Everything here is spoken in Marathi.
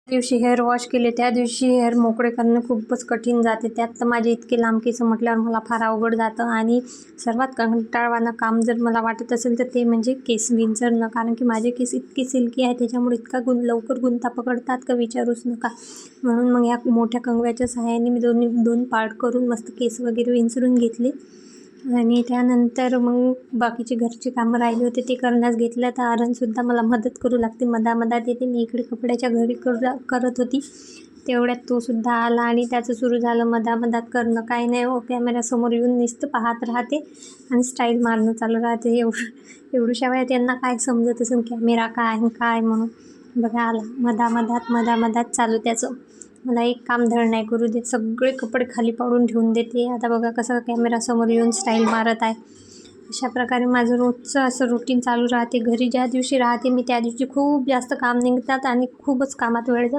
दिवशी हेअर वॉश केले त्या दिवशी हेअर मोकळे करणं खूपच कठीण जाते. त्यात तर माझे इतके लांब केस म्हटल्यावर मला फार अवघड जातं. आणि सर्वात कंटाळवाणं काम जर मला वाटत असेल तर ते म्हणजे केस विंचरणं. कारण की माझे केस इतके सिल्की आहे, त्याच्यामुळे इतका लवकर गुंता पकडतात का विचारूच नका. म्हणून मग ह्या मोठ्या कंगव्याच्या सहाय्याने मी दोन पार्ट करून मस्त केस वगैरे विंचरून घेतले. आणि त्यानंतर मग बाकीचे घरचे कामं राहिले होते ते करण्यास घेतलं. तर आरणसुद्धा मला मदत करू लागते, मधामधात येते. मी इकडे कपड्याच्या घरी करत होती, तेवढ्यात तोसुद्धा आला आणि त्याचं सुरू झालं मधामधात करणं. काही नाही हो, कॅमेऱ्यासमोर येऊन नुसतं पाहत राहते आणि स्टाईल मारणं चालू राहते. एवढ्याशा वेळात त्यांना काय समजत असेल कॅमेरा काय म्हणून. बघा आला मधामधात चालू त्याचं. मला एक काम धड नाही करू देत, सगळे कपडे खाली पाडून ठेवून देते. आता बघा कसं कॅमेरासमोर येऊन स्टाईल मारत आहे. अशा प्रकारे माझं रोजचं असं रुटीन चालू राहते. घरी ज्या दिवशी राहते मी त्या दिवशी खूप जास्त काम निघतात आणि खूपच कामात वेळ जातो.